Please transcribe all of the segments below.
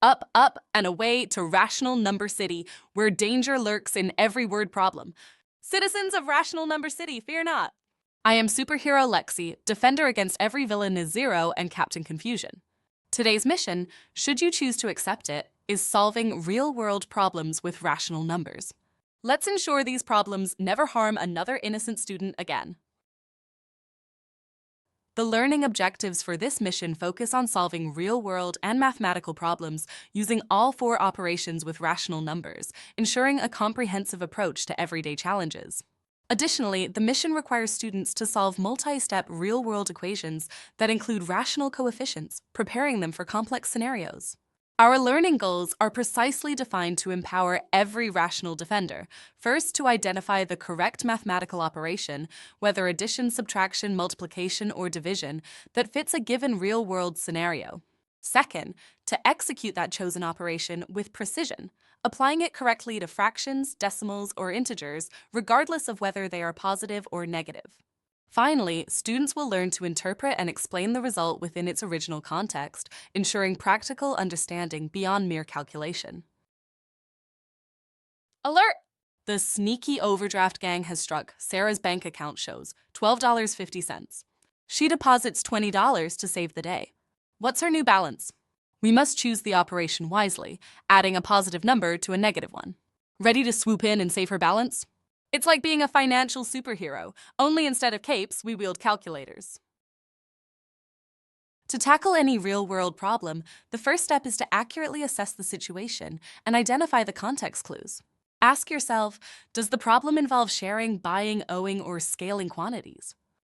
Up, up, and away to Rational Number City, where danger lurks in every word problem. Citizens of Rational Number City, fear not. I am superhero Lexi, defender against every villain is Zero and Captain Confusion. Today's mission, should you choose to accept it, is solving real-world problems with rational numbers. Let's ensure these problems never harm another innocent student again. The learning objectives for this mission focus on solving real-world and mathematical problems using all four operations with rational numbers, ensuring a comprehensive approach to everyday challenges. Additionally, the mission requires students to solve multi-step real-world equations that include rational coefficients, preparing them for complex scenarios. Our learning goals are precisely defined to empower every rational defender. First, to identify the correct mathematical operation, whether addition, subtraction, multiplication, or division, that fits a given real-world scenario. Second, to execute that chosen operation with precision, applying it correctly to fractions, decimals, or integers, regardless of whether they are positive or negative. Finally, students will learn to interpret and explain the result within its original context, ensuring practical understanding beyond mere calculation. Alert! The sneaky overdraft gang has struck. Sarah's bank account shows $12.50. She deposits $20 to save the day. What's her new balance? We must choose the operation wisely, adding a positive number to a negative one. Ready to swoop in and save her balance? It's like being a financial superhero, only instead of capes, we wield calculators. To tackle any real-world problem, the first step is to accurately assess the situation and identify the context clues. Ask yourself, does the problem involve sharing, buying, owing, or scaling quantities?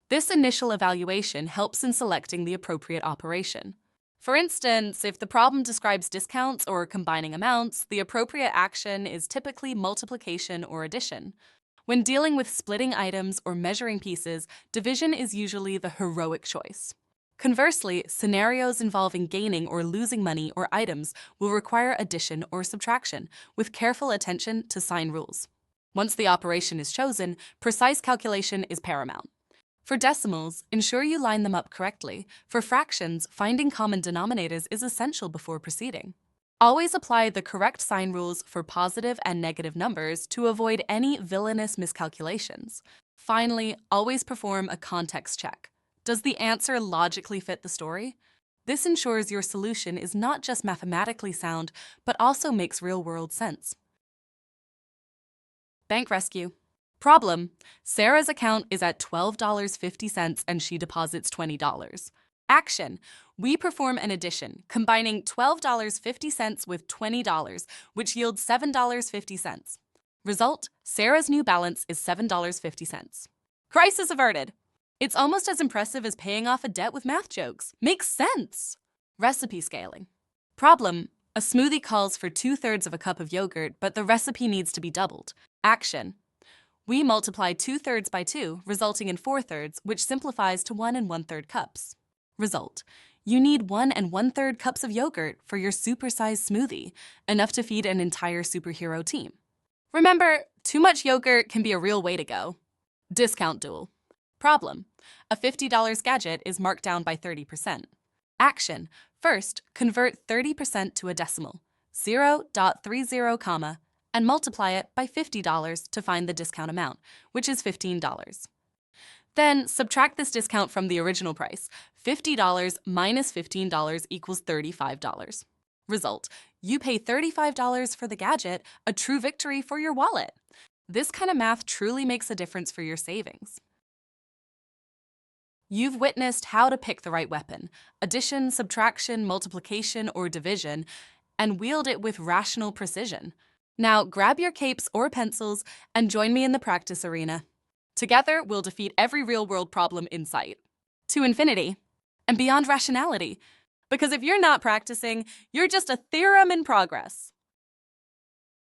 This initial evaluation helps in selecting the appropriate operation. For instance, if the problem describes discounts or combining amounts, the appropriate action is typically multiplication or addition. When dealing with splitting items or measuring pieces, division is usually the heroic choice. Conversely, scenarios involving gaining or losing money or items will require addition or subtraction, with careful attention to sign rules. Once the operation is chosen, precise calculation is paramount. For decimals, ensure you line them up correctly. For fractions, finding common denominators is essential before proceeding. Always apply the correct sign rules for positive and negative numbers to avoid any villainous miscalculations. Finally, always perform a context check. Does the answer logically fit the story? This ensures your solution is not just mathematically sound, but also makes real-world sense. Bank rescue. Problem: Sarah's account is at $12.50 and she deposits $20. Action: we perform an addition, combining $12.50 with $20, which yields $7.50. Result: Sarah's new balance is $7.50. Crisis averted. It's almost as impressive as paying off a debt with math jokes. Makes sense. Recipe scaling. Problem: a smoothie calls for 2/3 of a cup of yogurt, but the recipe needs to be doubled. Action: we multiply 2/3 by 2, resulting in 4/3, which simplifies to 1 1/3 cups. Result: you need 1 1/3 cups of yogurt for your supersized smoothie, enough to feed an entire superhero team. Remember, too much yogurt can be a real way to go. Discount duel. Problem: a $50 gadget is marked down by 30%. Action: first, convert 30% to a decimal, 0.30 comma, and multiply it by $50 to find the discount amount, which is $15. Then subtract this discount from the original price. $50 minus $15 equals $35. Result: you pay $35 for the gadget, a true victory for your wallet. This kind of math truly makes a difference for your savings. You've witnessed how to pick the right weapon, addition, subtraction, multiplication, or division, and wield it with rational precision. Now grab your capes or pencils and join me in the practice arena. Together, we'll defeat every real-world problem in sight. To infinity and beyond rationality. Because if you're not practicing, you're just a theorem in progress.